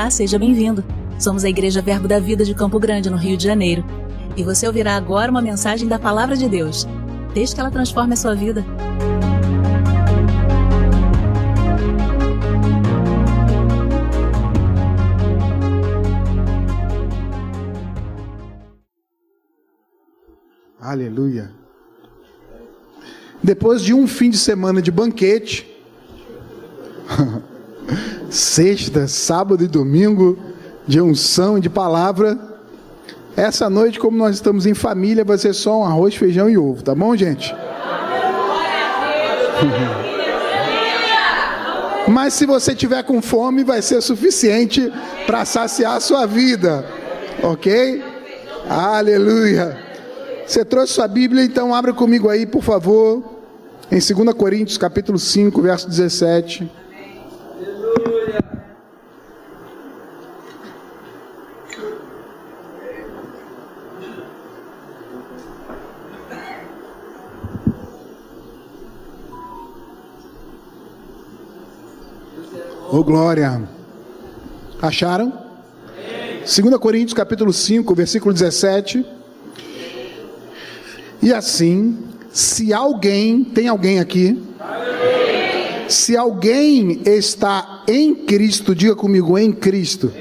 Olá, seja bem-vindo. Somos a Igreja Verbo da Vida de Campo Grande, no Rio de Janeiro. E você ouvirá agora uma mensagem da Palavra de Deus. Desde que ela transforme a sua vida. Aleluia. Depois de um fim de semana de banquete, sexta, sábado e domingo, de unção e de palavra, essa noite, como nós estamos em família, vai ser só um arroz, feijão e ovo, tá bom, gente? Mas se você tiver com fome, vai ser suficiente para saciar a sua vida, ok? Aleluia. Você trouxe sua Bíblia, então abra comigo aí, por favor, em 2 Coríntios, capítulo 5, verso 17. Ô glória! Acharam? 2 Coríntios capítulo 5, versículo 17. E assim, se alguém, tem alguém aqui? Se alguém está em Cristo, diga comigo, em Cristo.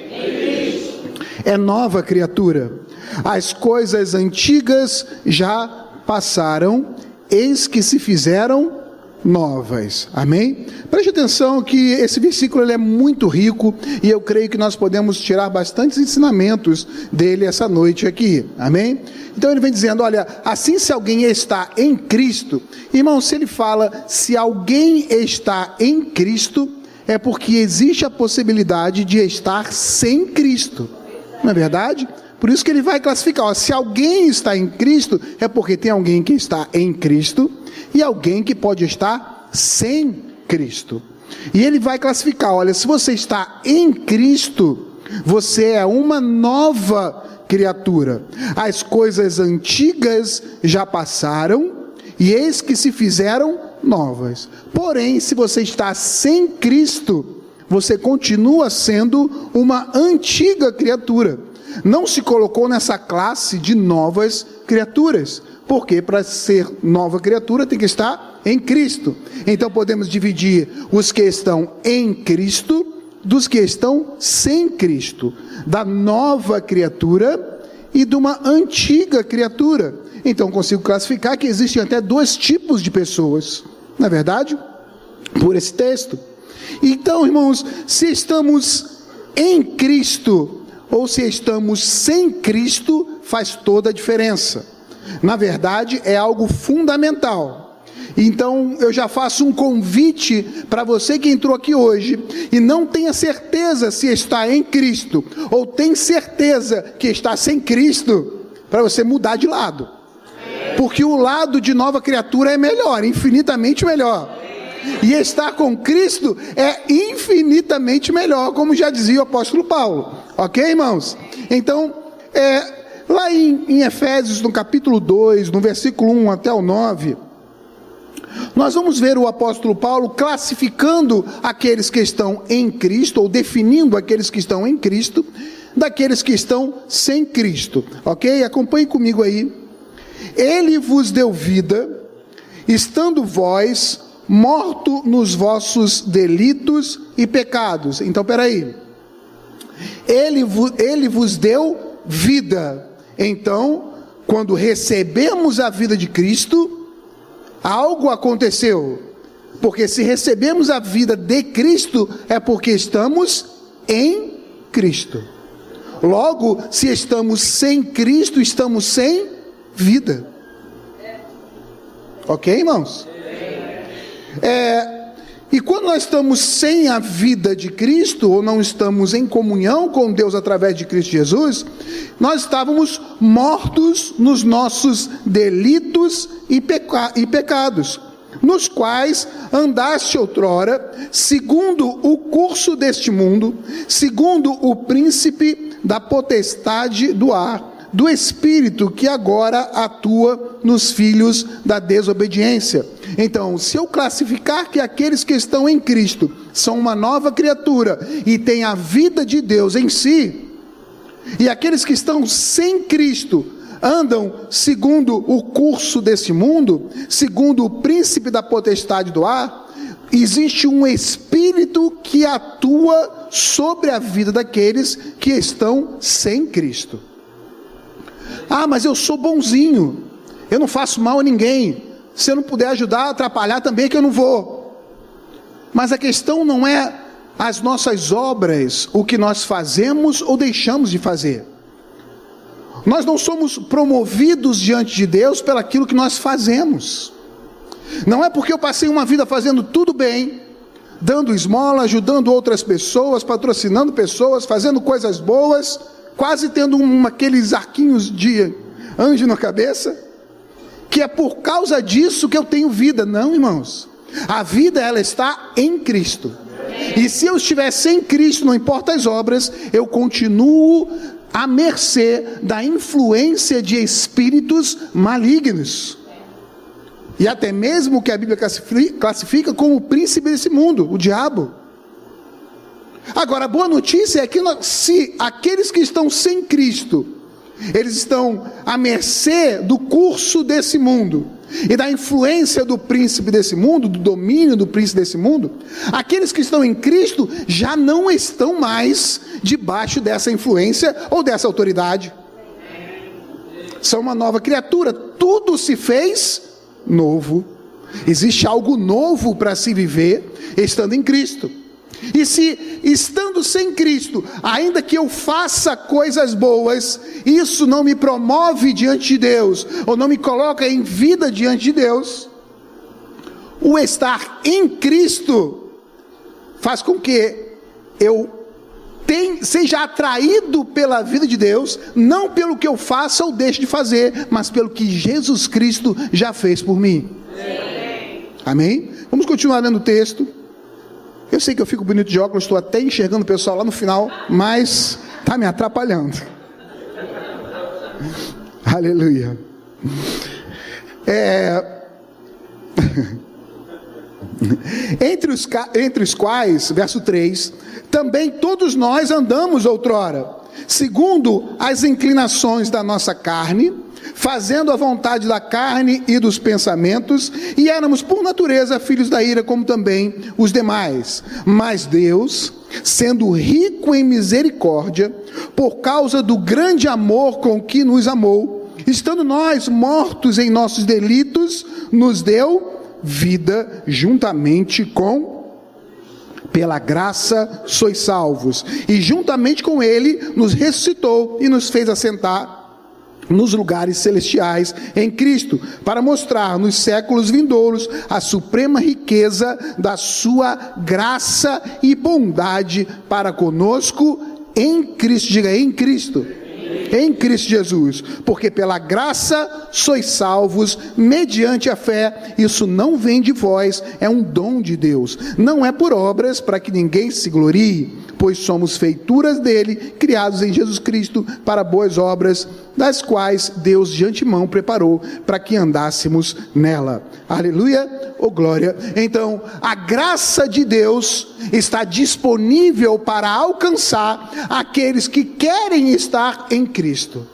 É nova criatura. As coisas antigas já passaram, eis que se fizeram novas. Amém? Preste atenção que esse versículo ele é muito rico e eu creio que nós podemos tirar bastantes ensinamentos dele essa noite aqui. Amém? Então ele vem dizendo, olha, assim se alguém está em Cristo, irmão, se ele fala se alguém está em Cristo, é porque existe a possibilidade de estar sem Cristo. Não é verdade? Por isso que ele vai classificar, ó, se alguém está em Cristo, é porque tem alguém que está em Cristo e alguém que pode estar sem Cristo. E ele vai classificar, olha, se você está em Cristo, você é uma nova criatura. As coisas antigas já passaram e eis que se fizeram novas. Porém, se você está sem Cristo, você continua sendo uma antiga criatura. Não se colocou nessa classe de novas criaturas, porque para ser nova criatura tem que estar em Cristo. Então podemos dividir os que estão em Cristo dos que estão sem Cristo, da nova criatura e de uma antiga criatura. Então consigo classificar que existem até dois tipos de pessoas, não é verdade? Por esse texto. Então, irmãos, se estamos em Cristo ou se estamos sem Cristo, faz toda a diferença. Na verdade, é algo fundamental. Então, eu já faço um convite para você que entrou aqui hoje e não tenha certeza se está em Cristo, ou tem certeza que está sem Cristo, para você mudar de lado. Porque o lado de nova criatura é melhor, infinitamente melhor. E estar com Cristo é infinitamente melhor, como já dizia o apóstolo Paulo. Ok, irmãos? Então, lá em Efésios, no capítulo 2, no versículo 1 até o 9, nós vamos ver o apóstolo Paulo classificando aqueles que estão em Cristo, ou definindo aqueles que estão em Cristo, daqueles que estão sem Cristo. Ok? Acompanhe comigo aí. Ele vos deu vida, estando vós morto nos vossos delitos e pecados. Então, peraí. Ele vos deu vida. Então, quando recebemos a vida de Cristo, algo aconteceu. Porque se recebemos a vida de Cristo, é porque estamos em Cristo. Logo, se estamos sem Cristo, estamos sem vida. Ok, irmãos? E quando nós estamos sem a vida de Cristo, ou não estamos em comunhão com Deus através de Cristo Jesus, nós estávamos mortos nos nossos delitos e pecados, nos quais andaste outrora, segundo o curso deste mundo, segundo o príncipe da potestade do ar, do espírito que agora atua nos filhos da desobediência, Então, se eu classificar que aqueles que estão em Cristo são uma nova criatura e têm a vida de Deus em si, e aqueles que estão sem Cristo andam segundo o curso desse mundo, segundo o príncipe da potestade do ar, existe um espírito que atua sobre a vida daqueles que estão sem Cristo. Ah, mas eu sou bonzinho, eu não faço mal a ninguém. Se eu não puder ajudar, atrapalhar também, que eu não vou. Mas a questão não é as nossas obras, o que nós fazemos ou deixamos de fazer. Nós não somos promovidos diante de Deus pelo aquilo que nós fazemos. Não é porque eu passei uma vida fazendo tudo bem, dando esmola, ajudando outras pessoas, patrocinando pessoas, fazendo coisas boas, quase tendo aqueles arquinhos de anjo na cabeça, que é por causa disso que eu tenho vida. Não, irmãos, a vida ela está em Cristo, e se eu estiver sem Cristo, não importa as obras, eu continuo à mercê da influência de espíritos malignos, e até mesmo que a Bíblia classifica como o príncipe desse mundo, o diabo. Agora, a boa notícia é que se aqueles que estão sem Cristo, eles estão à mercê do curso desse mundo e da influência do príncipe desse mundo, do domínio do príncipe desse mundo, aqueles que estão em Cristo já não estão mais debaixo dessa influência ou dessa autoridade. São uma nova criatura, tudo se fez novo. Existe algo novo para se viver estando em Cristo. E se estando sem Cristo, ainda que eu faça coisas boas, isso não me promove diante de Deus, ou não me coloca em vida diante de Deus, o estar em Cristo faz com que eu seja atraído pela vida de Deus, não pelo que eu faça ou deixe de fazer, mas pelo que Jesus Cristo já fez por mim. Amém? Vamos continuar lendo o texto. Eu sei que eu fico bonito de óculos, estou até enxergando o pessoal lá no final, mas está me atrapalhando. Aleluia. Entre os quais, verso 3, também todos nós andamos outrora, segundo as inclinações da nossa carne, fazendo a vontade da carne e dos pensamentos, e éramos por natureza filhos da ira, como também os demais. Mas Deus, sendo rico em misericórdia, por causa do grande amor com que nos amou, estando nós mortos em nossos delitos, nos deu vida juntamente pela graça sois salvos, e juntamente com ele nos ressuscitou e nos fez assentar nos lugares celestiais em Cristo, para mostrar nos séculos vindouros a suprema riqueza da sua graça e bondade para conosco em Cristo. Diga, em Cristo. Em Cristo Jesus, porque pela graça sois salvos, mediante a fé. Isso não vem de vós, é um dom de Deus, não é por obras, para que ninguém se glorie, pois somos feituras dele, criados em Jesus Cristo para boas obras, das quais Deus de antemão preparou para que andássemos nela. Aleluia, oh glória. Então, a graça de Deus está disponível para alcançar aqueles que querem estar em Cristo.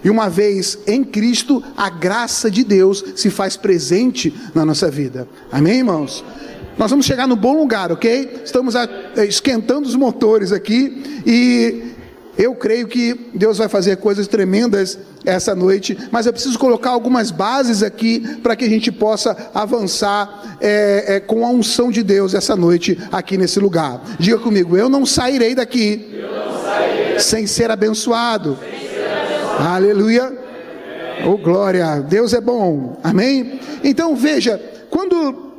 E uma vez em Cristo, a graça de Deus se faz presente na nossa vida. Amém, irmãos? Nós vamos chegar no bom lugar, ok? Estamos esquentando os motores aqui e eu creio que Deus vai fazer coisas tremendas essa noite, mas eu preciso colocar algumas bases aqui para que a gente possa avançar com a unção de Deus essa noite aqui nesse lugar. Diga comigo, eu não sairei daqui sem ser abençoado. Aleluia. Oh glória, Deus é bom. Amém? Então veja, quando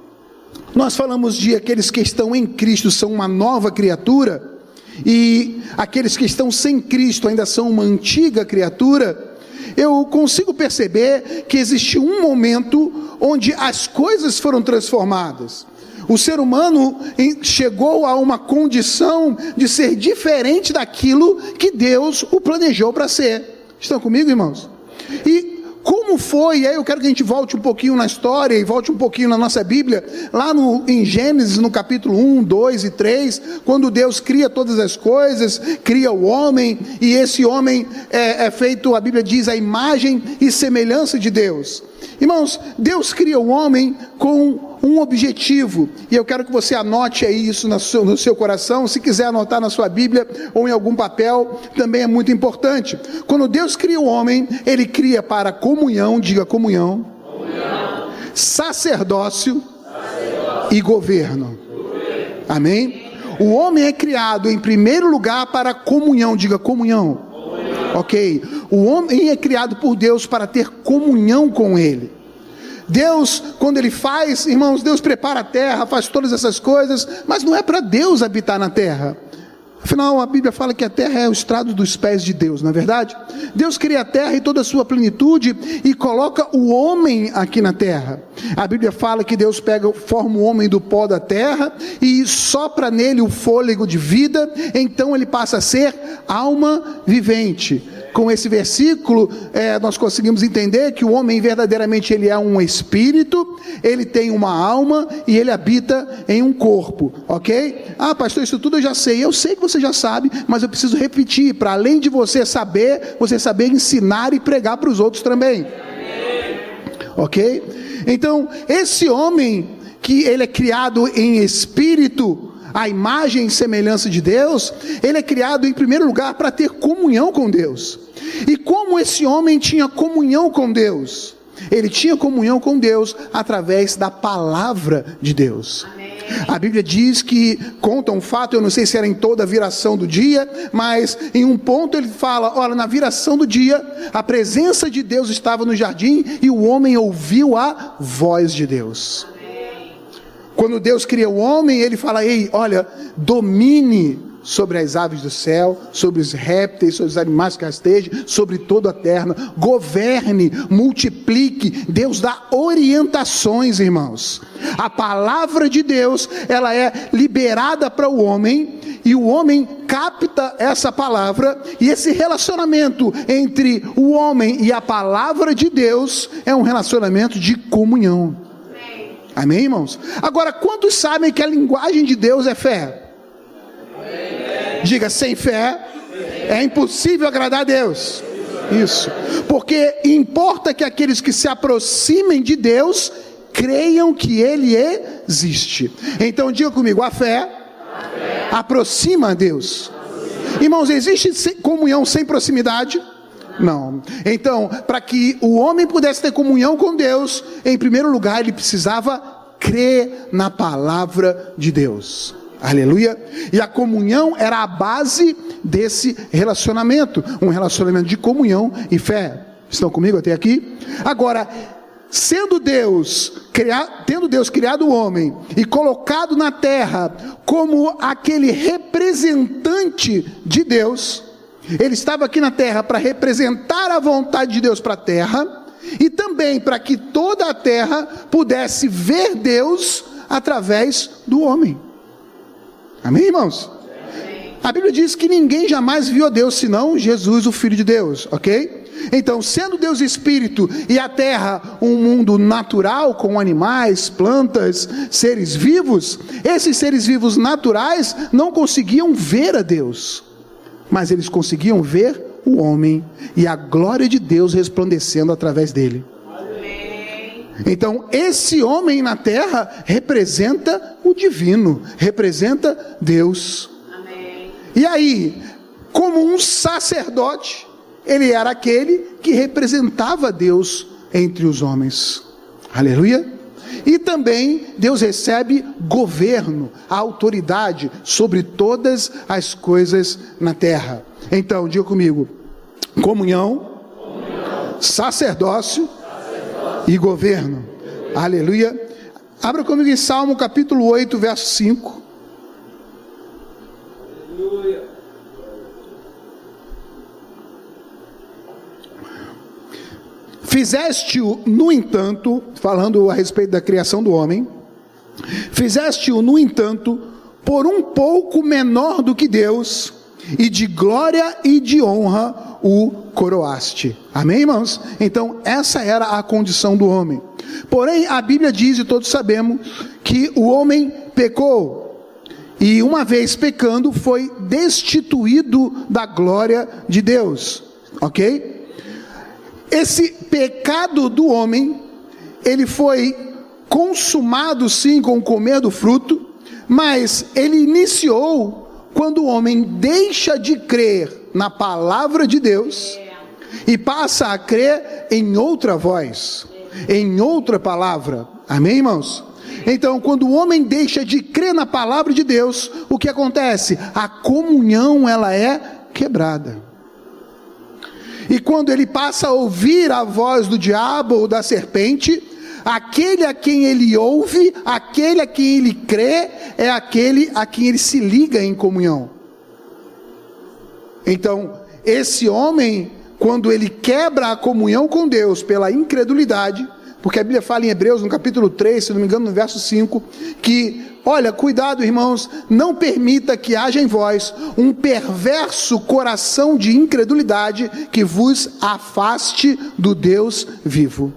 nós falamos de aqueles que estão em Cristo são uma nova criatura, e aqueles que estão sem Cristo ainda são uma antiga criatura, eu consigo perceber que existe um momento onde as coisas foram transformadas. O ser humano chegou a uma condição de ser diferente daquilo que Deus o planejou para ser. Estão comigo, irmãos? E como como foi, e aí eu quero que a gente volte um pouquinho na história e volte um pouquinho na nossa Bíblia, lá em Gênesis, no capítulo 1, 2 e 3, quando Deus cria todas as coisas, cria o homem, e esse homem é feito, a Bíblia diz, a imagem e semelhança de Deus. Irmãos, Deus cria o homem com um objetivo, e eu quero que você anote aí isso no seu coração. Se quiser anotar na sua Bíblia ou em algum papel, também é muito importante. Quando Deus cria o homem, Ele cria para comunhão, diga comunhão, sacerdócio e governo. Amém? O homem é criado em primeiro lugar para comunhão, diga comunhão. Ok, o homem é criado por Deus para ter comunhão com Ele. Deus, quando Ele faz, irmãos, Deus prepara a terra, faz todas essas coisas, mas não é para Deus habitar na terra. Afinal, a Bíblia fala que a terra é o estrado dos pés de Deus, não é verdade? Deus cria a terra e toda a sua plenitude e coloca o homem aqui na terra. A Bíblia fala que Deus forma o homem do pó da terra e sopra nele o fôlego de vida, então ele passa a ser alma vivente. Com esse versículo, nós conseguimos entender que o homem verdadeiramente ele é um espírito, ele tem uma alma e ele habita em um corpo, ok? Ah, pastor, isso tudo eu sei que você já sabe, mas eu preciso repetir, para além de você saber ensinar e pregar para os outros também, ok? Então, esse homem que ele é criado em espírito, a imagem e semelhança de Deus, ele é criado em primeiro lugar para ter comunhão com Deus. E como esse homem tinha comunhão com Deus? Ele tinha comunhão com Deus através da palavra de Deus. Amém. A Bíblia diz que, conta um fato, eu não sei se era em toda a viração do dia, mas em um ponto ele fala, olha, na viração do dia, a presença de Deus estava no jardim e o homem ouviu a voz de Deus. Quando Deus cria o homem, ele fala, ei, olha, domine sobre as aves do céu, sobre os répteis, sobre os animais que rastejam, sobre toda a terra, governe, multiplique. Deus dá orientações, irmãos. A palavra de Deus, ela é liberada para o homem, e o homem capta essa palavra, e esse relacionamento entre o homem e a palavra de Deus, é um relacionamento de comunhão. Amém, irmãos? Agora, quantos sabem que a linguagem de Deus é fé? Diga, sem fé é impossível agradar a Deus. Isso, porque importa que aqueles que se aproximem de Deus creiam que Ele existe. Então diga comigo, a fé aproxima a Deus. Irmãos, existe comunhão sem proximidade? Não. Então, para que o homem pudesse ter comunhão com Deus, em primeiro lugar ele precisava crer na palavra de Deus. Aleluia. E a comunhão era a base desse relacionamento, um relacionamento de comunhão e fé. Estão comigo até aqui? Agora, tendo Deus criado o homem e colocado na terra como aquele representante de Deus, ele estava aqui na terra para representar a vontade de Deus para a terra, e também para que toda a terra pudesse ver Deus através do homem. Amém, irmãos? Amém. A Bíblia diz que ninguém jamais viu a Deus senão Jesus, o Filho de Deus, ok? Então, sendo Deus Espírito e a terra um mundo natural, com animais, plantas, seres vivos, esses seres vivos naturais não conseguiam ver a Deus, mas eles conseguiam ver o homem e a glória de Deus resplandecendo através dele. Então, esse homem na terra representa o divino, representa Deus. Amém. E aí, como um sacerdote, ele era aquele que representava Deus entre os homens. Aleluia. E também Deus recebe governo, a autoridade sobre todas as coisas na terra. Então, diga comigo, comunhão. Sacerdócio e governo. Aleluia. Abra comigo em Salmo capítulo 8, verso 5. Aleluia. Fizeste-o, no entanto, falando a respeito da criação do homem, fizeste-o, no entanto, por um pouco menor do que Deus, e de glória e de honra o coroaste. Amém, irmãos? Então, essa era a condição do homem. Porém, a Bíblia diz, e todos sabemos, que o homem pecou. E uma vez pecando, foi destituído da glória de Deus. Ok? Esse pecado do homem, ele foi consumado sim com o comer do fruto, mas ele iniciou quando o homem deixa de crer na palavra de Deus e passa a crer em outra voz, em outra palavra. Amém, irmãos? Então, quando o homem deixa de crer na palavra de Deus, o que acontece? A comunhão, ela é quebrada. E quando ele passa a ouvir a voz do diabo ou da serpente, aquele a quem ele ouve, aquele a quem ele crê, é aquele a quem ele se liga em comunhão. Então, esse homem, quando ele quebra a comunhão com Deus pela incredulidade, porque a Bíblia fala em Hebreus, no capítulo 3, se não me engano, no verso 5, que, olha, cuidado, irmãos, não permita que haja em vós um perverso coração de incredulidade que vos afaste do Deus vivo.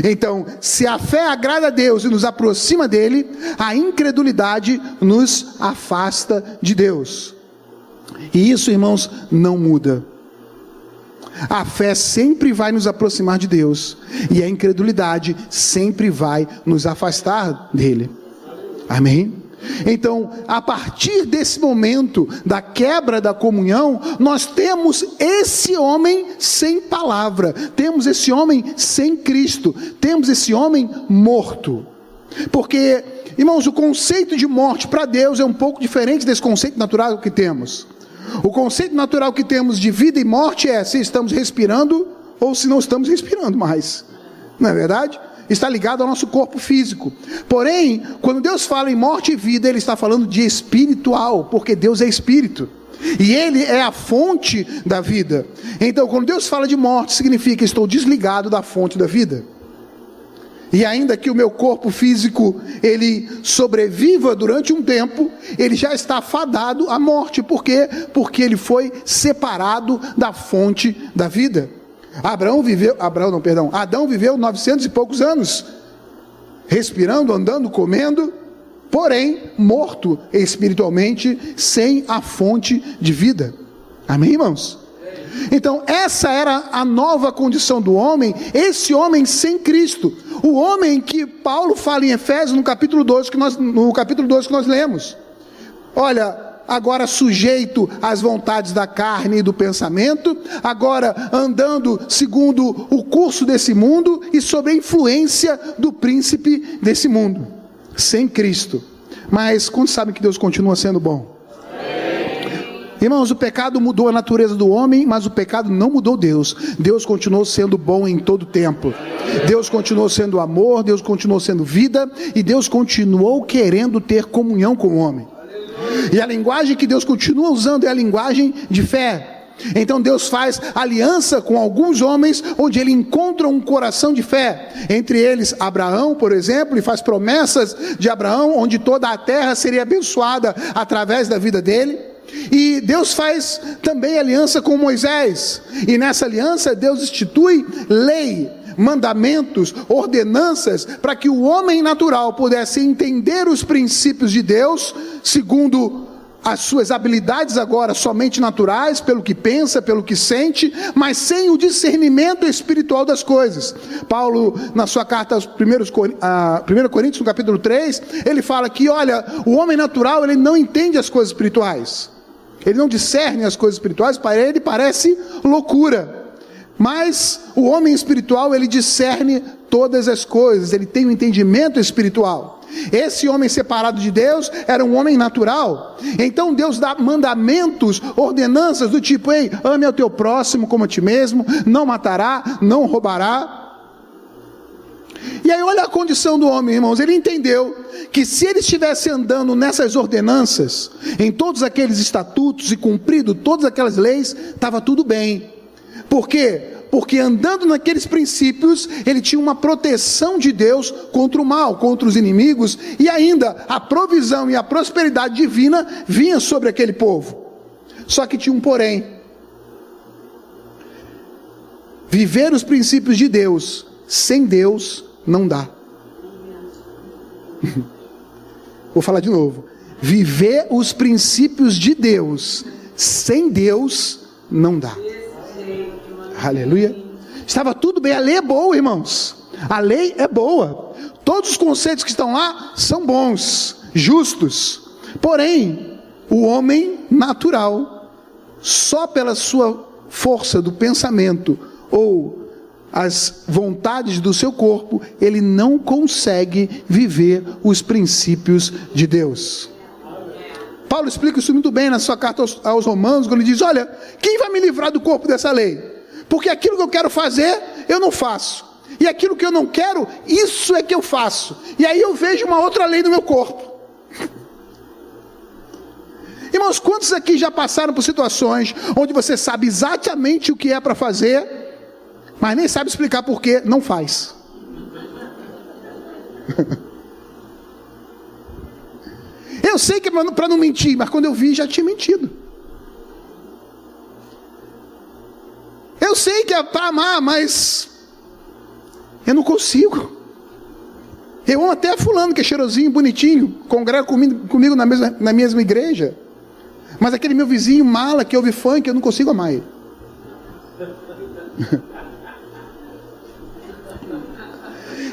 Então, se a fé agrada a Deus e nos aproxima dele, a incredulidade nos afasta de Deus. E isso, irmãos, não muda. A fé sempre vai nos aproximar de Deus, e a incredulidade sempre vai nos afastar dele. Amém? Então, a partir desse momento da quebra da comunhão, nós temos esse homem sem palavra, temos esse homem sem Cristo, temos esse homem morto. Porque, irmãos, o conceito de morte para Deus é um pouco diferente desse conceito natural que temos. O conceito natural que temos de vida e morte é se estamos respirando ou se não estamos respirando mais. Não é verdade? Está ligado ao nosso corpo físico. Porém, quando Deus fala em morte e vida, Ele está falando de espiritual, porque Deus é espírito. E Ele é a fonte da vida. Então, quando Deus fala de morte, significa que estou desligado da fonte da vida. E ainda que o meu corpo físico, ele sobreviva durante um tempo, ele já está fadado à morte. Por quê? Porque ele foi separado da fonte da vida. Adão viveu 900 e poucos anos, respirando, andando, comendo, porém, morto espiritualmente, sem a fonte de vida. Amém, irmãos? Então, essa era a nova condição do homem, esse homem sem Cristo. O homem que Paulo fala em Efésios, no capítulo 12 que nós lemos. Olha, agora sujeito às vontades da carne e do pensamento, agora andando segundo o curso desse mundo e sob a influência do príncipe desse mundo, sem Cristo. Mas quantos sabem que Deus continua sendo bom? Irmãos, o pecado mudou a natureza do homem, mas o pecado não mudou Deus. Deus continuou sendo bom em todo tempo. Deus continuou sendo amor, Deus continuou sendo vida, e Deus continuou querendo ter comunhão com o homem. E a linguagem que Deus continua usando é a linguagem de fé. Então Deus faz aliança com alguns homens, onde Ele encontra um coração de fé. Entre eles Abraão, por exemplo, e faz promessas de Abraão, onde toda a terra seria abençoada através da vida dele. E Deus faz também aliança com Moisés, e nessa aliança Deus institui lei, mandamentos, ordenanças, para que o homem natural pudesse entender os princípios de Deus, segundo as suas habilidades agora somente naturais, pelo que pensa, pelo que sente, mas sem o discernimento espiritual das coisas. Paulo, na sua carta aos 1 Coríntios, no capítulo 3, ele fala que, olha, o homem natural, ele não entende as coisas espirituais, ele não discerne as coisas espirituais, para ele parece loucura. Mas o homem espiritual, ele discerne todas as coisas, ele tem um entendimento espiritual. Esse homem separado de Deus era um homem natural. Então Deus dá mandamentos, ordenanças do tipo: ei, ame ao teu próximo como a ti mesmo, não matará, não roubará. E aí olha a condição do homem, irmãos. Ele entendeu que se ele estivesse andando nessas ordenanças, em todos aqueles estatutos e cumprido todas aquelas leis, estava tudo bem. Por quê? Porque andando naqueles princípios, ele tinha uma proteção de Deus contra o mal, contra os inimigos, e ainda a provisão e a prosperidade divina vinha sobre aquele povo. Só que tinha um porém. Viver os princípios de Deus, sem Deus, não dá. Vou falar de novo. Viver os princípios de Deus, sem Deus, não dá. Aleluia. Estava tudo bem, a lei é boa, irmãos. A lei é boa. Todos os conceitos que estão lá são bons, justos. Porém, o homem natural, só pela sua força do pensamento ou as vontades do seu corpo, ele não consegue viver os princípios de Deus. Paulo explica isso muito bem na sua carta aos Romanos, quando ele diz: olha, quem vai me livrar do corpo dessa lei? Porque aquilo que eu quero fazer, eu não faço. E aquilo que eu não quero, isso é que eu faço. E aí eu vejo uma outra lei no meu corpo. Irmãos, quantos aqui já passaram por situações onde você sabe exatamente o que é para fazer, mas nem sabe explicar por que não faz? Eu sei que é para não mentir, mas quando eu vi, já tinha mentido. Eu sei que é para amar, mas eu não consigo. Eu amo até fulano que é cheirosinho, bonitinho, congrega comigo na mesma igreja, mas aquele meu vizinho mala que ouve funk, eu não consigo amar ele.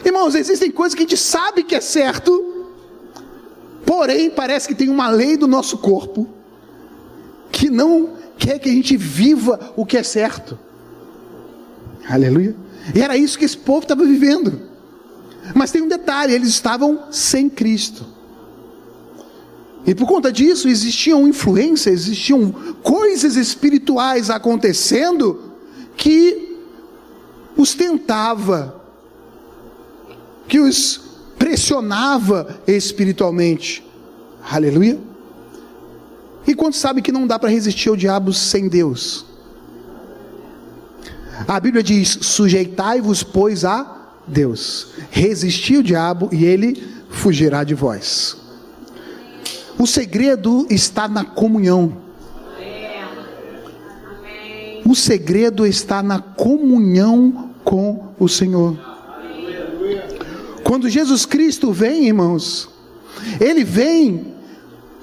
Irmãos, existem coisas que a gente sabe que é certo, porém parece que tem uma lei do nosso corpo que não quer que a gente viva o que é certo. Aleluia. E era isso que esse povo estava vivendo. Mas tem um detalhe: eles estavam sem Cristo. E por conta disso existiam influências, existiam coisas espirituais acontecendo que os tentava, que os pressionava espiritualmente. Aleluia. E quantos sabem que não dá para resistir ao diabo sem Deus? A Bíblia diz: sujeitai-vos, pois, a Deus. Resisti o diabo e ele fugirá de vós. O segredo está na comunhão. O segredo está na comunhão com o Senhor. Quando Jesus Cristo vem, irmãos, ele vem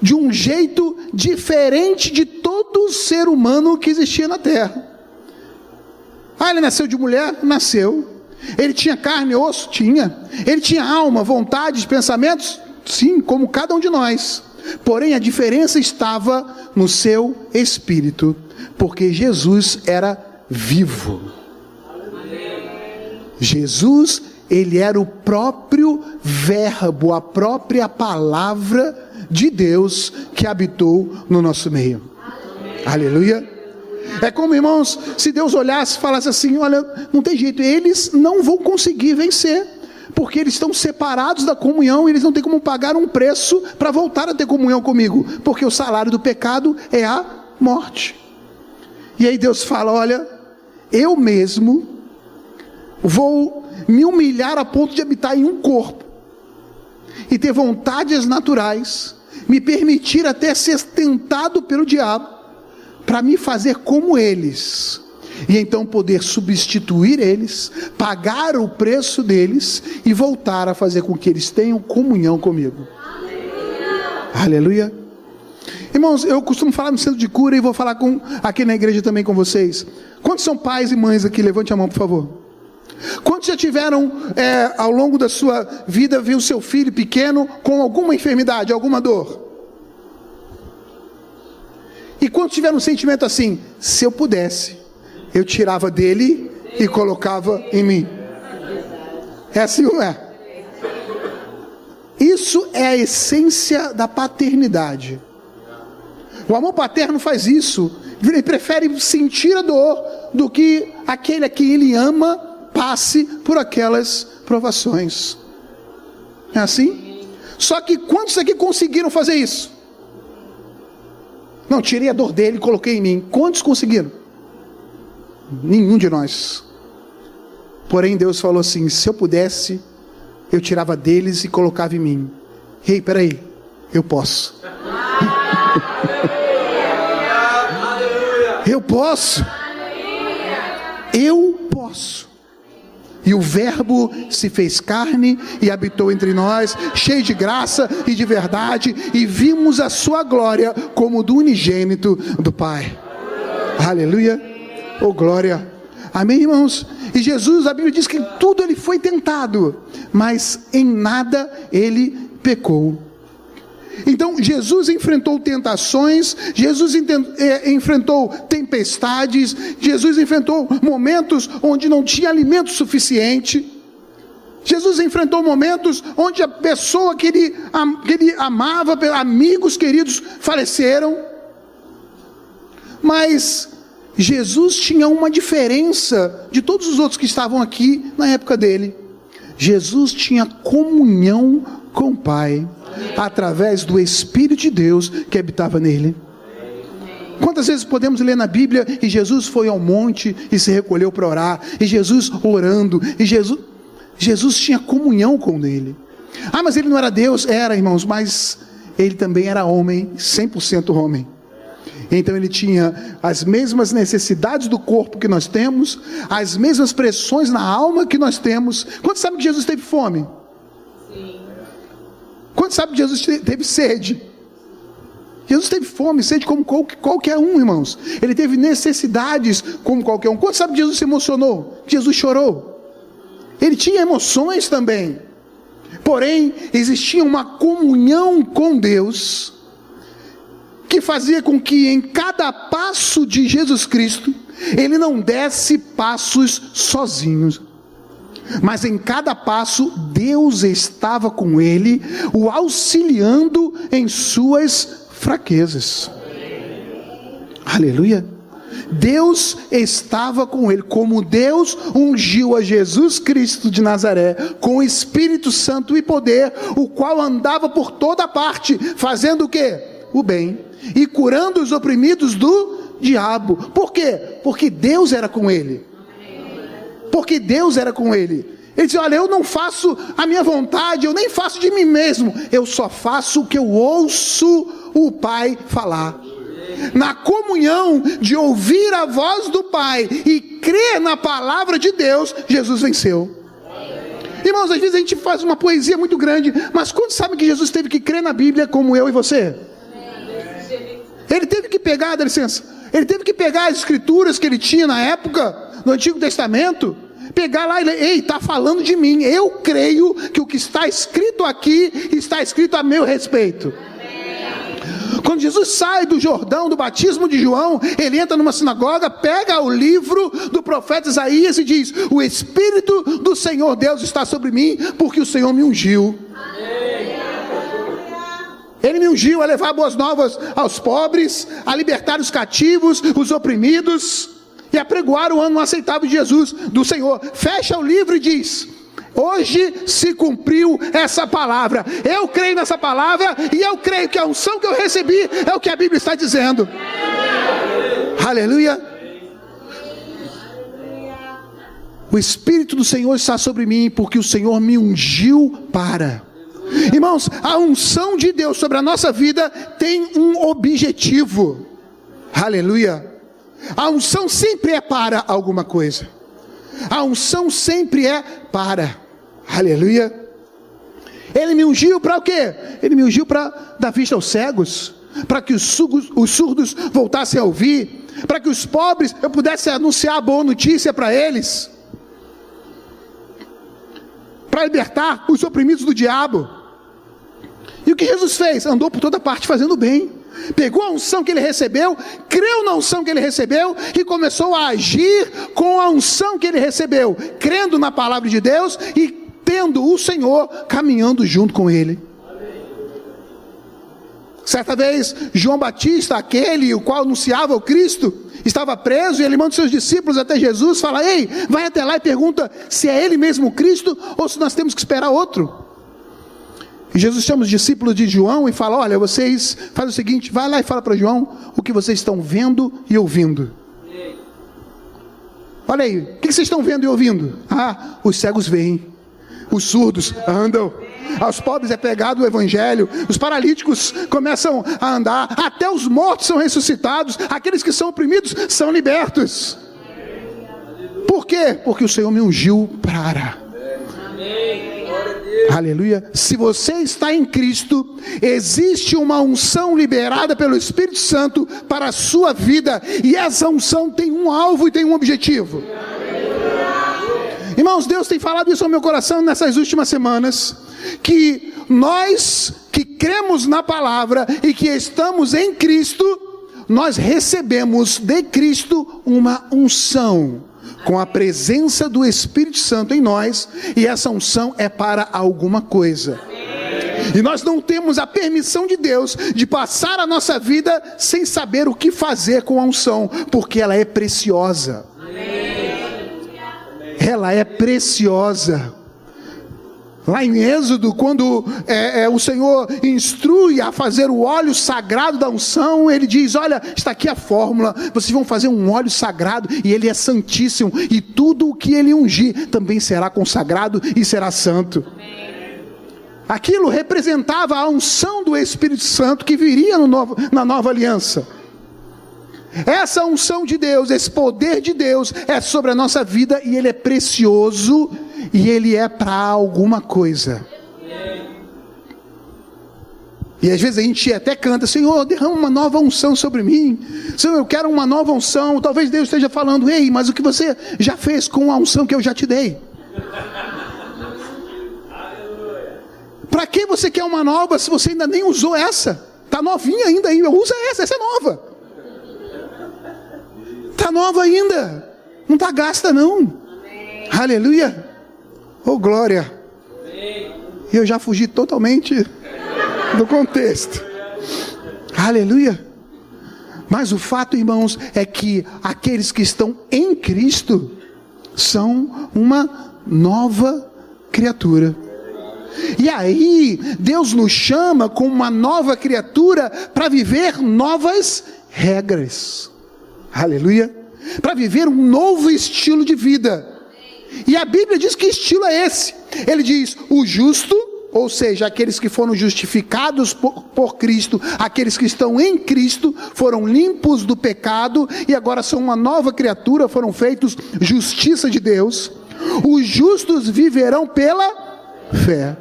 de um jeito diferente de todo ser humano que existia na terra. Ele nasceu de mulher? Nasceu. Ele tinha carne e osso? Tinha. Ele tinha alma, vontades, pensamentos? Sim, como cada um de nós. Porém, a diferença estava no seu espírito, porque Jesus era vivo. Jesus, ele era o próprio verbo, a própria palavra de Deus que habitou no nosso meio. Aleluia. É como, irmãos, se Deus olhasse e falasse assim: olha, não tem jeito, eles não vão conseguir vencer, porque eles estão separados da comunhão, e eles não têm como pagar um preço para voltar a ter comunhão comigo, porque o salário do pecado é a morte. E aí Deus fala: olha, eu mesmo vou me humilhar a ponto de habitar em um corpo, e ter vontades naturais, me permitir até ser tentado pelo diabo, para me fazer como eles, e então poder substituir eles, pagar o preço deles, e voltar a fazer com que eles tenham comunhão comigo. Aleluia. Irmãos, eu costumo falar no centro de cura, e vou falar aqui na igreja também com vocês. Quantos são pais e mães aqui? Levante a mão, por favor. Quantos já tiveram, ao longo da sua vida, viu seu filho pequeno com alguma enfermidade, alguma dor? E quantos tiveram um sentimento assim: se eu pudesse, eu tirava dele e colocava em mim? É assim ou não é? Isso é a essência da paternidade. O amor paterno faz isso. Ele prefere sentir a dor do que aquele a quem ele ama passe por aquelas provações. É assim? Só que quantos aqui conseguiram fazer isso? Não, tirei a dor dele e coloquei em mim. Quantos conseguiram? Nenhum de nós. Porém Deus falou assim: se eu pudesse, eu tirava deles e colocava em mim. Ei, peraí, eu posso. Eu posso. Eu posso. nosso. E o Verbo se fez carne e habitou entre nós, cheio de graça e de verdade, e vimos a sua glória como do unigênito do Pai. Aleluia, oh glória, amém, irmãos? E Jesus, a Bíblia diz que tudo ele foi tentado, mas em nada ele pecou. Então Jesus enfrentou tentações, Jesus enfrentou tempestades, Jesus enfrentou momentos onde não tinha alimento suficiente, Jesus enfrentou momentos onde a pessoa que ele amava, amigos queridos, faleceram. Mas Jesus tinha uma diferença de todos os outros que estavam aqui na época dele. Jesus tinha comunhão com o Pai, através do Espírito de Deus que habitava nele. Quantas vezes podemos ler na Bíblia, e Jesus foi ao monte e se recolheu para orar, e Jesus orando, e Jesus tinha comunhão com ele. Ah, mas ele não era Deus? Era, irmãos, mas ele também era homem, 100% homem. Então ele tinha as mesmas necessidades do corpo que nós temos, as mesmas pressões na alma que nós temos. Quantos sabem que Jesus teve fome? Sim. Quantos sabem que Jesus teve sede? Jesus teve fome, sede como qualquer um, irmãos. Ele teve necessidades como qualquer um. Quantos sabem que Jesus se emocionou? Que Jesus chorou? Ele tinha emoções também. Porém, existia uma comunhão com Deus que fazia com que em cada passo de Jesus Cristo, ele não desse passos sozinhos, mas em cada passo Deus estava com ele, o auxiliando em suas fraquezas. Aleluia. Deus estava com ele, como Deus ungiu a Jesus Cristo de Nazaré com o Espírito Santo e poder, o qual andava por toda parte, fazendo o quê? O bem, e curando os oprimidos do diabo. Por quê? Porque Deus era com ele. Porque Deus era com ele. Ele dizia: olha, eu não faço a minha vontade, eu nem faço de mim mesmo, eu só faço o que eu ouço o Pai falar. Na comunhão de ouvir a voz do Pai e crer na palavra de Deus, Jesus venceu. Irmãos, às vezes a gente faz uma poesia muito grande, mas quantos sabem que Jesus teve que crer na Bíblia como eu e você? Ele teve que pegar, dá licença, ele teve que pegar as escrituras que ele tinha na época, no Antigo Testamento, pegar lá e ler: ei, está falando de mim, eu creio que o que está escrito aqui, está escrito a meu respeito. Quando Jesus sai do Jordão, do batismo de João, ele entra numa sinagoga, pega o livro do profeta Isaías e diz: o Espírito do Senhor Deus está sobre mim, porque o Senhor me ungiu. Ele me ungiu a levar boas novas aos pobres, a libertar os cativos, os oprimidos, e a pregoar o ano aceitável de Jesus, do Senhor. Fecha o livro e diz: hoje se cumpriu essa palavra. Eu creio nessa palavra, e eu creio que a unção que eu recebi é o que a Bíblia está dizendo. Aleluia. O Espírito do Senhor está sobre mim, porque o Senhor me ungiu para... Irmãos, a unção de Deus sobre a nossa vida tem um objetivo. Aleluia. A unção sempre é para alguma coisa. A unção sempre é para. Aleluia. Ele me ungiu para o quê? Ele me ungiu para dar vista aos cegos, para que os surdos voltassem a ouvir, para que os pobres, eu pudesse anunciar a boa notícia para eles, para libertar os oprimidos do diabo. E o que Jesus fez? Andou por toda parte fazendo bem. Pegou a unção que ele recebeu, creu na unção que ele recebeu e começou a agir com a unção que ele recebeu, crendo na palavra de Deus e tendo o Senhor caminhando junto com ele. Certa vez, João Batista, aquele o qual anunciava o Cristo, estava preso, e ele manda seus discípulos até Jesus, fala: ei, vai até lá e pergunta se é ele mesmo o Cristo ou se nós temos que esperar outro. E Jesus chama os discípulos de João e fala: olha, vocês fazem o seguinte, vai lá e fala para João o que vocês estão vendo e ouvindo. Olha aí, o que vocês estão vendo e ouvindo? Ah, os cegos veem, os surdos andam, aos pobres é pregado o evangelho, os paralíticos começam a andar, até os mortos são ressuscitados, aqueles que são oprimidos são libertos. Por quê? Porque o Senhor me ungiu para. Aleluia. Se você está em Cristo, existe uma unção liberada pelo Espírito Santo para a sua vida, e essa unção tem um alvo e tem um objetivo. Irmãos, Deus tem falado isso ao meu coração nessas últimas semanas, que nós que cremos na palavra e que estamos em Cristo, nós recebemos de Cristo uma unção, com a presença do Espírito Santo em nós, e essa unção é para alguma coisa. E nós não temos a permissão de Deus de passar a nossa vida sem saber o que fazer com a unção, porque ela é preciosa. Ela é preciosa. Lá em Êxodo, quando o Senhor instrui a fazer o óleo sagrado da unção, Ele diz: olha, está aqui a fórmula, vocês vão fazer um óleo sagrado, e ele é santíssimo, e tudo o que Ele ungir também será consagrado e será santo. Aquilo representava a unção do Espírito Santo que viria na nova aliança. Essa unção de Deus, esse poder de Deus é sobre a nossa vida, e ele é precioso, e ele é para alguma coisa. E às vezes a gente até canta: Senhor, derrama uma nova unção sobre mim. Senhor, eu quero uma nova unção. Talvez Deus esteja falando: ei, mas o que você já fez com a unção que eu já te dei? Para que você quer uma nova se você ainda nem usou essa? Está novinha ainda aí, usa essa é nova. Está nova ainda, não está gasta não. Amém. Aleluia. Oh glória. E eu já fugi totalmente do contexto. Aleluia. Mas o fato, irmãos, é que aqueles que estão em Cristo são uma nova criatura. E aí Deus nos chama como uma nova criatura para viver novas regras. Aleluia. Para viver um novo estilo de vida. E a Bíblia diz que estilo é esse. Ele diz: o justo, ou seja, aqueles que foram justificados por Cristo, aqueles que estão em Cristo, foram limpos do pecado e agora são uma nova criatura, foram feitos justiça de Deus. Os justos viverão pela fé.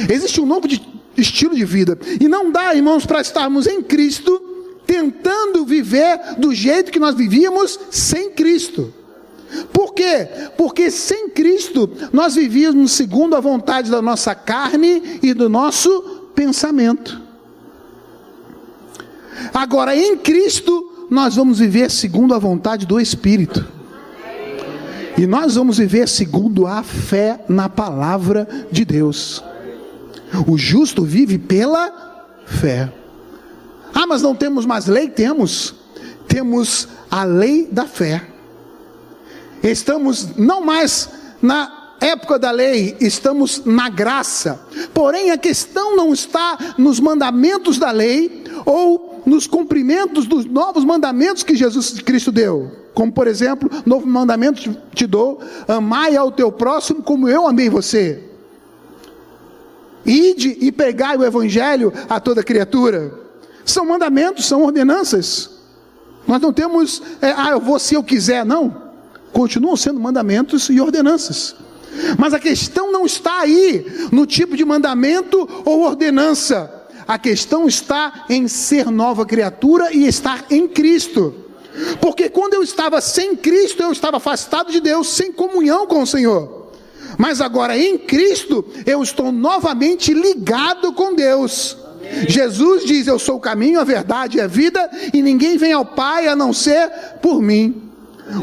Existe um novo estilo de vida. E não dá, irmãos, para estarmos em Cristo tentando viver do jeito que nós vivíamos sem Cristo. Por quê? Porque sem Cristo nós vivíamos segundo a vontade da nossa carne e do nosso pensamento. Agora em Cristo nós vamos viver segundo a vontade do Espírito. E nós vamos viver segundo a fé na palavra de Deus. O justo vive pela fé. Ah, mas não temos mais lei? Temos a lei da fé. Estamos não mais na época da lei, estamos na graça. Porém a questão não está nos mandamentos da lei, ou nos cumprimentos dos novos mandamentos que Jesus Cristo deu. Como por exemplo, novo mandamento te dou: amai ao teu próximo como eu amei você. Ide e pregai o evangelho a toda criatura. São mandamentos, são ordenanças. Nós não temos, eu vou se eu quiser, não. Continuam sendo mandamentos e ordenanças. Mas a questão não está aí no tipo de mandamento ou ordenança. A questão está em ser nova criatura e estar em Cristo. Porque quando eu estava sem Cristo, eu estava afastado de Deus, sem comunhão com o Senhor. Mas agora em Cristo, eu estou novamente ligado com Deus. Jesus diz: eu sou o caminho, a verdade e a vida, e ninguém vem ao Pai a não ser por mim.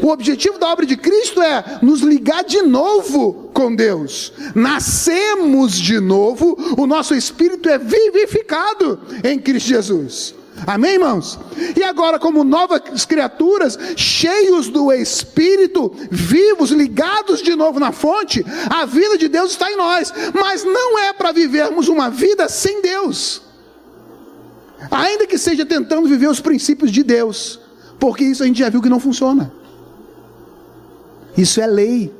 O objetivo da obra de Cristo é nos ligar de novo com Deus. Nascemos de novo, o nosso espírito é vivificado em Cristo Jesus. Amém, irmãos? E agora, como novas criaturas, cheios do Espírito, vivos, ligados de novo na fonte, a vida de Deus está em nós. Mas não é para vivermos uma vida sem Deus, ainda que seja tentando viver os princípios de Deus, porque isso a gente já viu que não funciona. Isso é lei.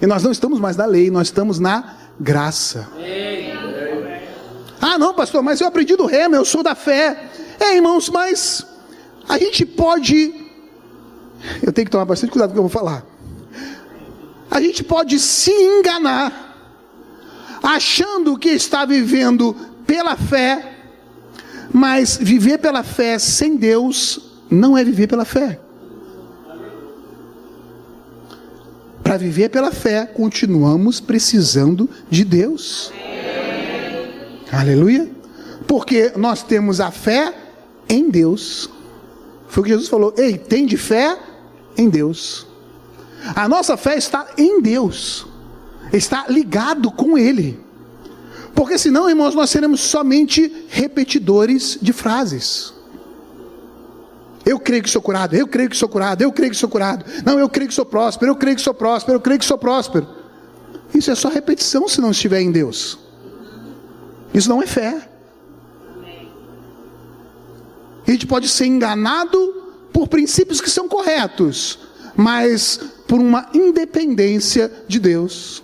E nós não estamos mais na lei, nós estamos na graça. Ah não, pastor, mas eu aprendi do rema, eu sou da fé. Irmãos, mas a gente pode... Eu tenho que tomar bastante cuidado com o que eu vou falar. a gente pode se enganar, achando que está vivendo pela fé, mas viver pela fé sem Deus não é viver pela fé. Para viver pela fé, continuamos precisando de Deus. Aleluia. Porque nós temos a fé em Deus. Foi o que Jesus falou: ei, tem de fé em Deus. A nossa fé está em Deus, está ligado com Ele. Porque senão, irmãos, nós seremos somente repetidores de frases. Eu creio que sou curado, eu creio que sou curado, eu creio que sou curado. Não, eu creio que sou próspero, eu creio que sou próspero, eu creio que sou próspero. Isso é só repetição se não estiver em Deus. Isso não é fé. A gente pode ser enganado por princípios que são corretos, mas por uma independência de Deus.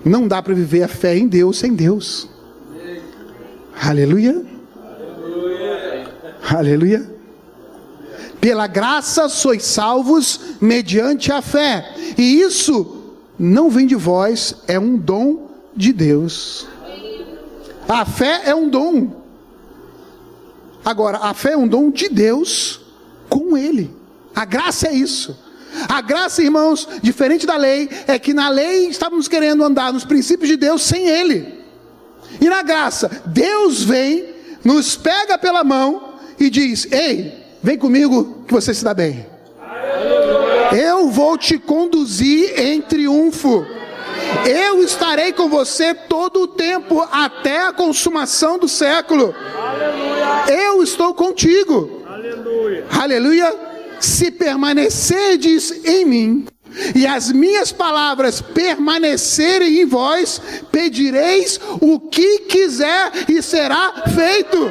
Não dá para viver a fé em Deus sem Deus. Aleluia. Aleluia. Pela graça sois salvos mediante a fé. E isso não vem de vós, é um dom de Deus. A fé é um dom. Agora, a fé é um dom de Deus com Ele. A graça é isso. A graça, irmãos, diferente da lei, é que na lei estávamos querendo andar nos princípios de Deus sem Ele. E na graça, Deus vem, nos pega pela mão e diz: ei, vem comigo que você se dá bem. Eu vou te conduzir em triunfo. Eu estarei com você todo o tempo, até a consumação do século. Eu estou contigo. Aleluia. Se permanecerdes em mim, e as minhas palavras permanecerem em vós, pedireis o que quiser e será feito.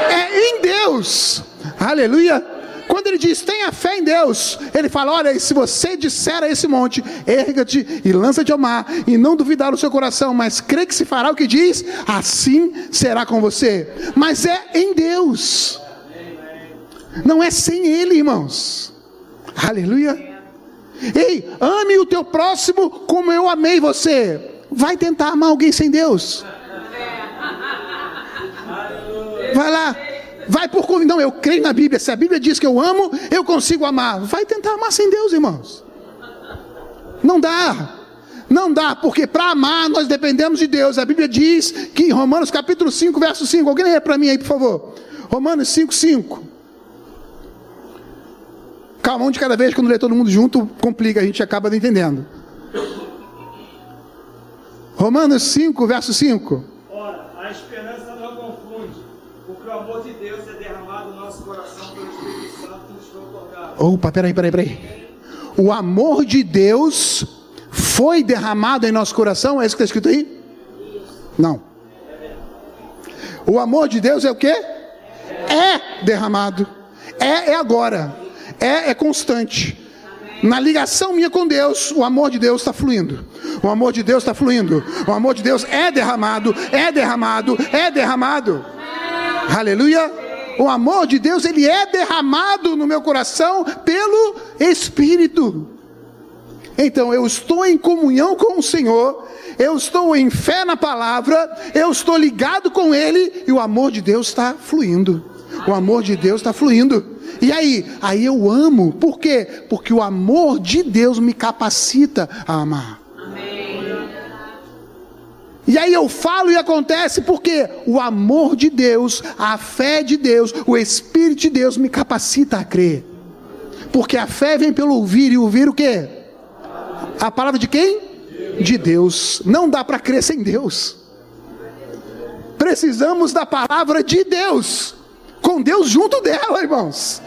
É em Deus. Aleluia. Quando ele diz tenha fé em Deus, ele fala: olha, se você disser a esse monte, erga-te e lança-te ao mar, e não duvidar no seu coração, mas crê que se fará o que diz, assim será com você. Mas é em Deus, não é sem Ele, irmãos. Aleluia. Ei, ame o teu próximo como eu amei você. Vai tentar amar alguém sem Deus? Vai lá. Vai por convicção. Não, eu creio na Bíblia. Se a Bíblia diz que eu amo, eu consigo amar. Vai tentar amar sem Deus, irmãos. Não dá. Não dá, porque para amar nós dependemos de Deus. A Bíblia diz que em Romanos capítulo 5, verso 5. Alguém lê para mim aí, por favor. Romanos 5, 5. Calma, um de cada vez, quando lê todo mundo junto, complica, a gente acaba não entendendo. Romanos 5, verso 5. Ora, a esperança não confunde, porque o amor de Deus é derramado no nosso coração pelo Espírito Santo que nos foi otorgado. Opa, peraí. O amor de Deus foi derramado em nosso coração? É isso que está escrito aí? Não. O amor de Deus é o quê? É derramado. É agora. É constante. Na ligação minha com Deus, o amor de Deus está fluindo. O amor de Deus está fluindo. O amor de Deus é derramado, é derramado, é derramado. Aleluia. O amor de Deus, ele é derramado no meu coração pelo Espírito. Então eu estou em comunhão com o Senhor, eu estou em fé na palavra, eu estou ligado com Ele, e o amor de Deus está fluindo. O amor de Deus está fluindo. E aí eu amo. Por quê? Porque o amor de Deus me capacita a amar. Amém. E aí eu falo e acontece porque o amor de Deus, a fé de Deus, o Espírito de Deus me capacita a crer. Porque a fé vem pelo ouvir, e ouvir o quê? A palavra de quem? De Deus. Não dá para crer sem Deus. Precisamos da palavra de Deus, com Deus junto dela, irmãos.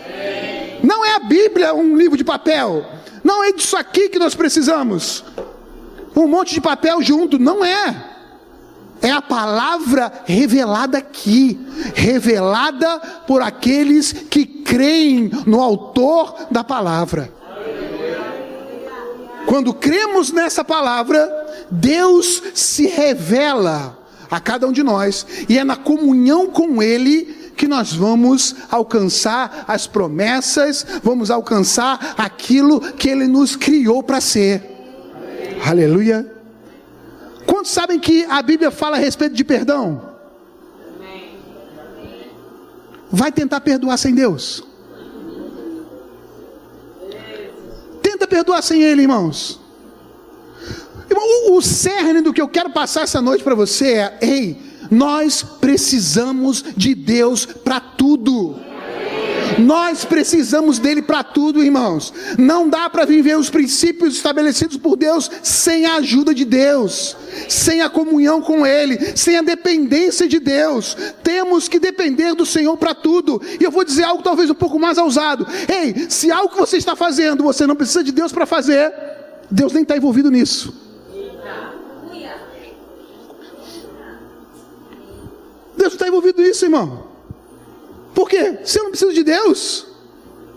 Não é a Bíblia um livro de papel. Não é disso aqui que nós precisamos. Um monte de papel junto. Não é. É a palavra revelada aqui. Revelada por aqueles que creem no autor da palavra. Quando cremos nessa palavra, Deus se revela a cada um de nós. E é na comunhão com Ele que nós vamos alcançar as promessas, vamos alcançar aquilo que Ele nos criou para ser. Aleluia. Quantos sabem que a Bíblia fala a respeito de perdão? Vai tentar perdoar sem Deus? Tenta perdoar sem Ele, irmãos. O cerne do que eu quero passar essa noite para você é: ei, nós precisamos de Deus para tudo. Nós precisamos dele para tudo, irmãos. Não dá para viver os princípios estabelecidos por Deus sem a ajuda de Deus, sem a comunhão com Ele, sem a dependência de Deus. Temos que depender do Senhor para tudo. E eu vou dizer algo talvez um pouco mais ousado: ei, se algo que você está fazendo, você não precisa de Deus para fazer, Deus nem está envolvido nisso. Deus não está envolvido nisso, irmão. Por quê? Se eu não preciso de Deus,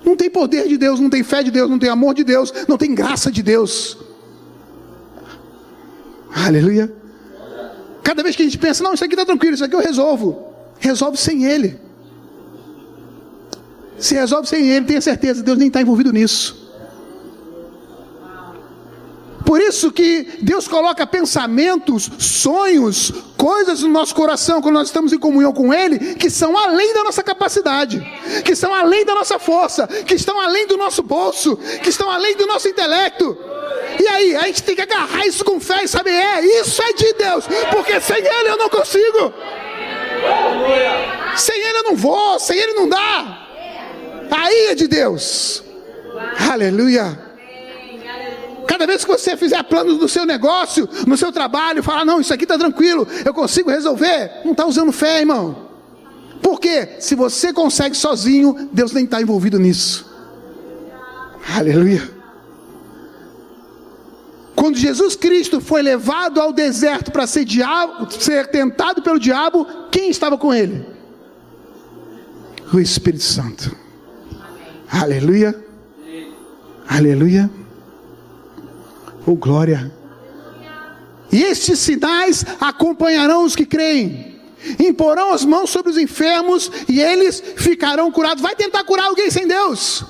não tem poder de Deus, não tem fé de Deus, não tem amor de Deus, não tem graça de Deus. Aleluia. Cada vez que a gente pensa: não, isso aqui está tranquilo, isso aqui eu resolvo. Resolve sem Ele. Se resolve sem Ele, tenha certeza, Deus nem está envolvido nisso. Por isso que Deus coloca pensamentos, sonhos, coisas no nosso coração, quando nós estamos em comunhão com Ele, que são além da nossa capacidade, que são além da nossa força, que estão além do nosso bolso, que estão além do nosso intelecto. E aí, a gente tem que agarrar isso com fé e saber: isso é de Deus, porque sem Ele eu não consigo. Sem Ele eu não vou, sem Ele não dá. Aí é de Deus. Aleluia. Cada vez que você fizer planos do seu negócio, no seu trabalho, falar: não, isso aqui está tranquilo, eu consigo resolver, não está usando fé, irmão. Por quê? Se você consegue sozinho, Deus nem está envolvido nisso. Aleluia. Quando Jesus Cristo foi levado ao deserto para ser tentado pelo diabo, quem estava com Ele? O Espírito Santo. Aleluia. Aleluia. Oh, glória. E estes sinais acompanharão os que creem. Imporão as mãos sobre os enfermos e eles ficarão curados. Vai tentar curar alguém sem Deus?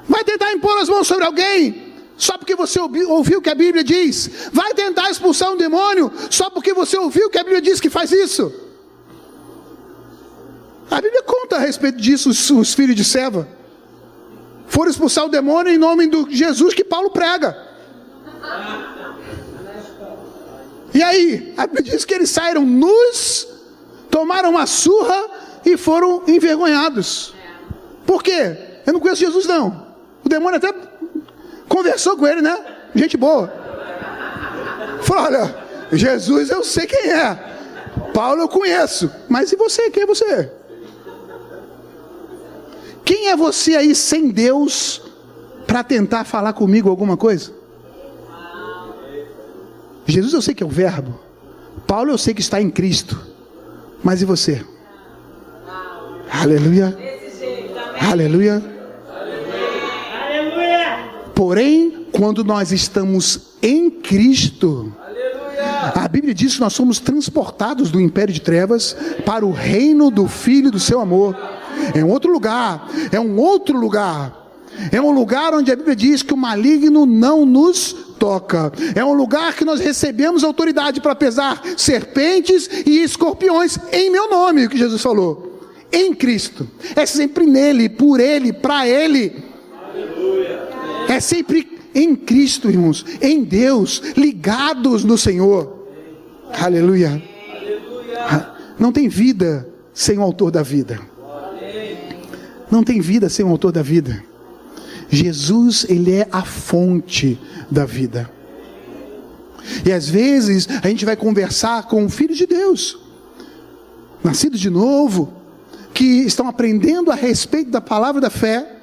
Vai tentar impor as mãos sobre alguém só porque você ouviu o que a Bíblia diz? Vai tentar expulsar um demônio só porque você ouviu o que a Bíblia diz que faz isso? A Bíblia conta a respeito disso. Os filhos de Seva foram expulsar o demônio em nome de Jesus que Paulo prega. E aí, a Bíblia diz que eles saíram nus, tomaram uma surra e foram envergonhados. Por quê? Eu não conheço Jesus, não. O demônio até conversou com ele, né? Gente boa. Falou: olha, Jesus eu sei quem é, Paulo eu conheço, mas e você? Quem é você? Quem é você aí sem Deus para tentar falar comigo alguma coisa? Jesus eu sei que é o verbo, Paulo eu sei que está em Cristo, mas e você? Aleluia. Aleluia. Porém, quando nós estamos em Cristo, a Bíblia diz que nós somos transportados do império de trevas para o reino do Filho do seu amor. É um outro lugar, é um outro lugar. É um lugar onde a Bíblia diz que o maligno não nos toca. É um lugar que nós recebemos autoridade para pesar serpentes e escorpiões em meu nome, o que Jesus falou. Em Cristo. É sempre nele, por ele, para ele. É sempre em Cristo, irmãos, em Deus, ligados no Senhor. Aleluia. Não tem vida sem o autor da vida. Não tem vida sem o autor da vida. Jesus, ele é a fonte da vida. E às vezes a gente vai conversar com filhos de Deus, nascidos de novo, que estão aprendendo a respeito da palavra da fé,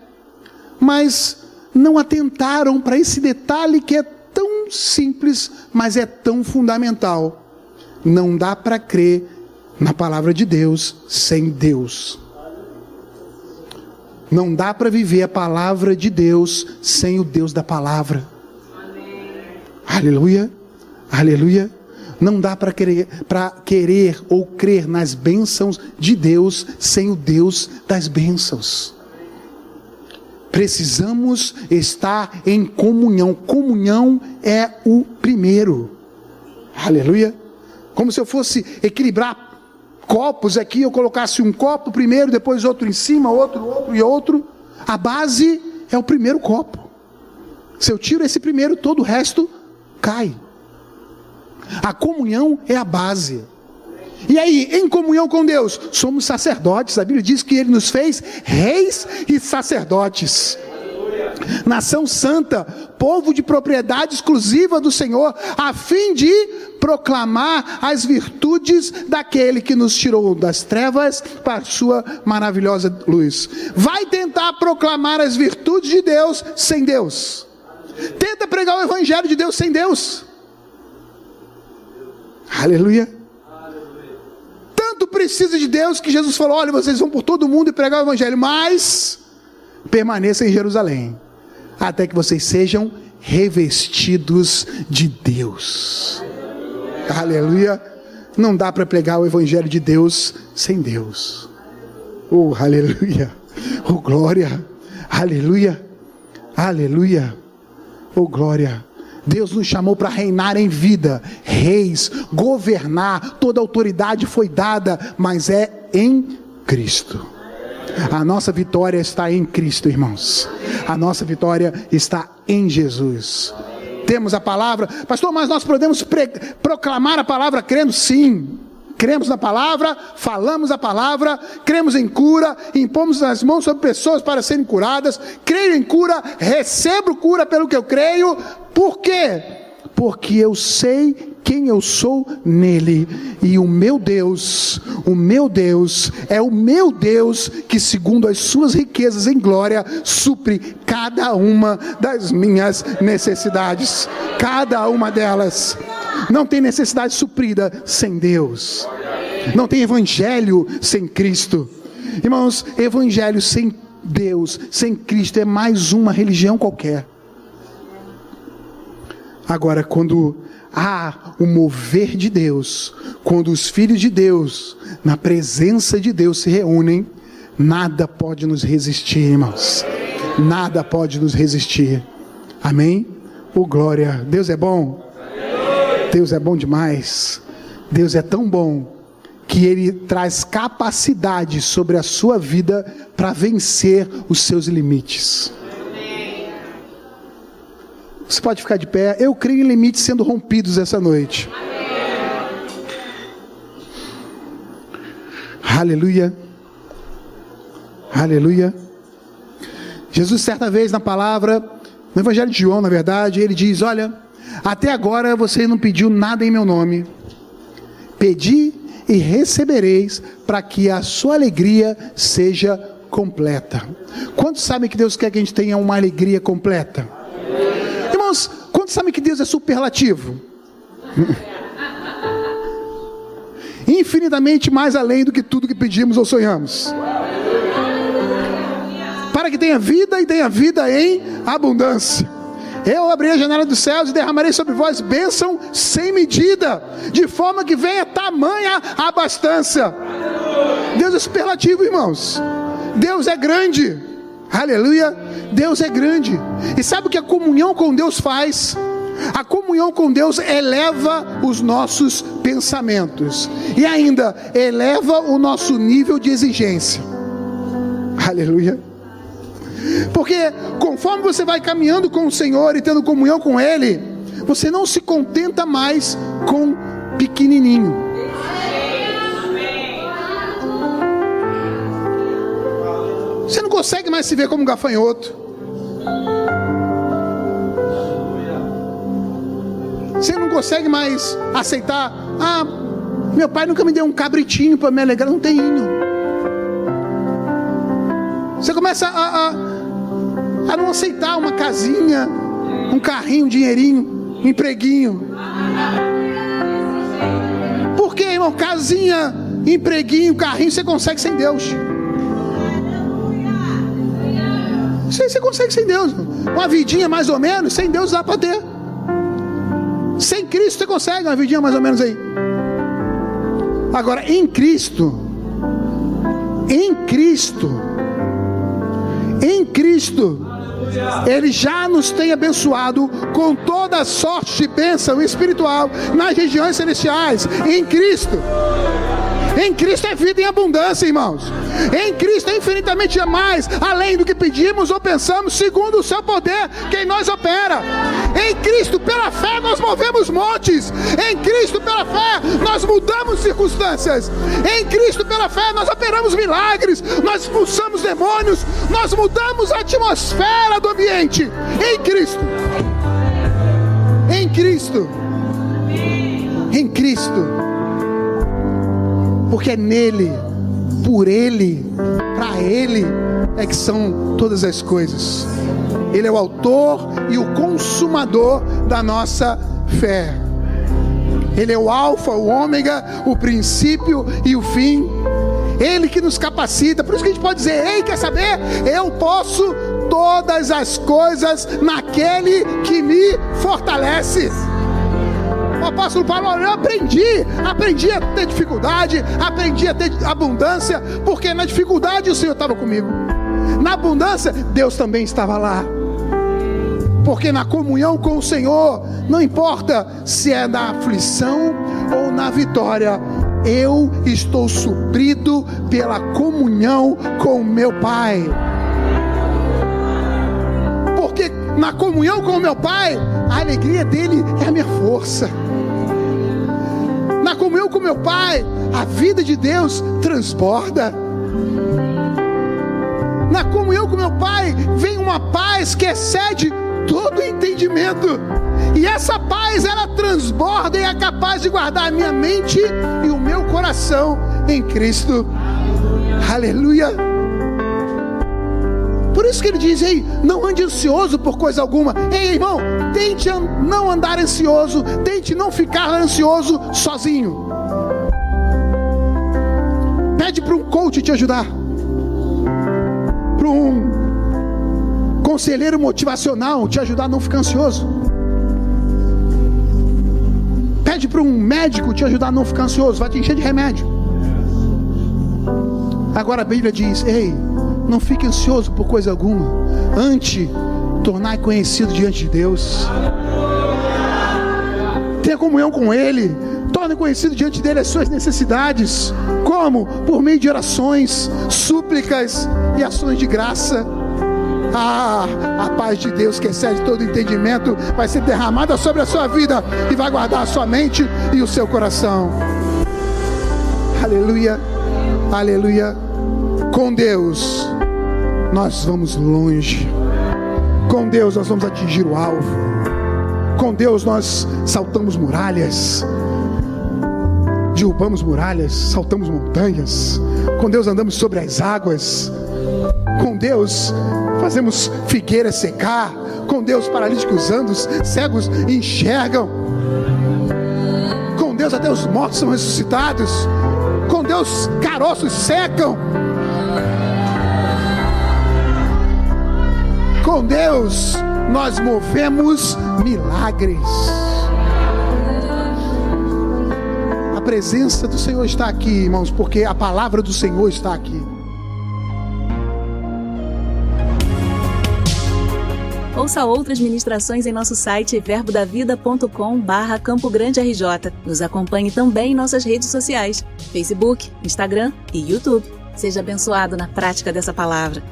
mas não atentaram para esse detalhe que é tão simples, mas é tão fundamental. Não dá para crer na palavra de Deus sem Deus. Não dá para viver a palavra de Deus sem o Deus da palavra. Amém. Aleluia, aleluia. Não dá para querer ou crer nas bênçãos de Deus sem o Deus das bênçãos. Precisamos estar em comunhão. Comunhão é o primeiro. Aleluia. Como se eu fosse equilibrar copos aqui, eu colocasse um copo primeiro, depois outro em cima, outro e outro. A base é o primeiro copo. Se eu tiro esse primeiro, todo o resto cai. A comunhão é a base. E aí, em comunhão com Deus, somos sacerdotes. A Bíblia diz que Ele nos fez reis e sacerdotes. Nação santa, povo de propriedade exclusiva do Senhor, a fim de proclamar as virtudes daquele que nos tirou das trevas para a sua maravilhosa luz. Vai tentar proclamar as virtudes de Deus sem Deus. Tenta pregar o evangelho de Deus sem Deus. Aleluia. Tanto precisa de Deus que Jesus falou: olha, vocês vão por todo mundo e pregar o evangelho, mas permaneçam em Jerusalém, até que vocês sejam revestidos de Deus. Aleluia. Não dá para pregar o evangelho de Deus sem Deus. Oh, aleluia. Oh, glória. Aleluia. Aleluia. Oh, glória. Deus nos chamou para reinar em vida, reis, governar. Toda autoridade foi dada, mas é em Cristo. A nossa vitória está em Cristo, irmãos. A nossa vitória está em Jesus. Temos a palavra. Pastor, mas nós podemos proclamar a palavra crendo? Sim. Cremos na palavra, falamos a palavra, cremos em cura, impomos as mãos sobre pessoas para serem curadas. Creio em cura, recebo cura pelo que eu creio. Por quê? Porque eu sei quem eu sou nele, e o meu Deus é o meu Deus que, segundo as suas riquezas em glória, supre cada uma das minhas necessidades, cada uma delas. Não tem necessidade suprida sem Deus. Não tem evangelho sem Cristo. Irmãos, evangelho sem Deus, sem Cristo, é mais uma religião qualquer. Agora, quando há o mover de Deus, quando os filhos de Deus, na presença de Deus, se reúnem, nada pode nos resistir, irmãos. Nada pode nos resistir. Amém? Oh, glória. Deus é bom. Deus é bom demais. Deus é tão bom que Ele traz capacidade sobre a sua vida para vencer os seus limites. Você pode ficar de pé. Eu creio em limites sendo rompidos essa noite. Aleluia. Aleluia. Jesus, certa vez na palavra, no Evangelho de João, na verdade, Ele diz: olha, até agora você não pediu nada em meu nome. Pedi e recebereis, para que a sua alegria seja completa. Quantos sabem que Deus quer que a gente tenha uma alegria completa? Irmãos, quantos sabem que Deus é superlativo? Infinitamente mais além do que tudo que pedimos ou sonhamos. Para que tenha vida e tenha vida em abundância. Eu abrirei a janela dos céus e derramarei sobre vós bênção sem medida, de forma que venha tamanha abastança. Deus é superlativo, irmãos. Deus é grande. Aleluia. Deus é grande. E sabe o que a comunhão com Deus faz? A comunhão com Deus eleva os nossos pensamentos e ainda eleva o nosso nível de exigência. Aleluia. Porque conforme você vai caminhando com o Senhor e tendo comunhão com Ele, você não se contenta mais com pequenininho. Você não consegue mais se ver como um gafanhoto. Você não consegue mais aceitar: ah, meu pai nunca me deu um cabritinho para me alegrar. Não tem hino. Você começa a não aceitar uma casinha, um carrinho, um dinheirinho, um empreguinho. Por quê, irmão? Casinha, empreguinho, carrinho, você consegue sem Deus. Você consegue sem Deus. Uma vidinha mais ou menos, sem Deus dá para ter. Sem Cristo você consegue uma vidinha mais ou menos aí. Agora, em Cristo, Ele já nos tem abençoado com toda sorte de bênção espiritual nas regiões celestiais. Em Cristo é vida em abundância, irmãos. Em Cristo é infinitamente mais, além do que pedimos ou pensamos, segundo o seu poder, que em nós opera. Em Cristo, pela fé, nós movemos montes. Em Cristo, pela fé, nós mudamos circunstâncias. Em Cristo, pela fé, nós operamos milagres. Nós expulsamos demônios. Nós mudamos a atmosfera do ambiente. Em Cristo. Porque é nele, por Ele, para Ele é que são todas as coisas. Ele é o autor e o consumador da nossa fé. Ele é o alfa, o ômega, o princípio e o fim. Ele que nos capacita. Por isso que a gente pode dizer: ei, quer saber? Eu posso todas as coisas naquele que me fortalece. O apóstolo Paulo, eu aprendi a ter dificuldade, aprendi a ter abundância, porque na dificuldade o Senhor estava comigo, na abundância Deus também estava lá. Porque na comunhão com o Senhor, não importa se é na aflição ou na vitória, eu estou suprido pela comunhão com o meu Pai. Porque na comunhão com o meu Pai, a alegria dele é a minha força. Na comunhão com meu Pai, a vida de Deus transborda. Na comunhão com meu Pai, vem uma paz que excede todo entendimento. E essa paz, ela transborda e é capaz de guardar a minha mente e o meu coração em Cristo. Aleluia. Por isso que ele diz: ei, não ande ansioso por coisa alguma. Ei, irmão, tente não andar ansioso, tente não ficar ansioso sozinho. Pede para um coach te ajudar, para um conselheiro motivacional te ajudar a não ficar ansioso. Pede para um médico te ajudar a não ficar ansioso, vai te encher de remédio. Agora a Bíblia diz: ei, não fique ansioso por coisa alguma, antes tornar conhecido diante de Deus. Tenha comunhão com Ele, torne conhecido diante dele as suas necessidades. Como? Por meio de orações, súplicas e ações de graça. A paz de Deus que excede todo entendimento vai ser derramada sobre a sua vida e vai guardar a sua mente e o seu coração. Aleluia, aleluia. Com Deus nós vamos longe. Com Deus nós vamos atingir o alvo. Com Deus nós saltamos muralhas, derrubamos muralhas, saltamos montanhas. Com Deus andamos sobre as águas. Com Deus fazemos figueiras secar. Com Deus paralíticos andam, cegos enxergam. Com Deus até os mortos são ressuscitados. Com Deus caroços secam. Com Deus nós movemos milagres. A presença do Senhor está aqui, irmãos, porque a palavra do Senhor está aqui. Ouça outras ministrações em nosso site verbodavida.com/Campo Grande RJ. Nos acompanhe também em nossas redes sociais, Facebook, Instagram e YouTube. Seja abençoado na prática dessa palavra.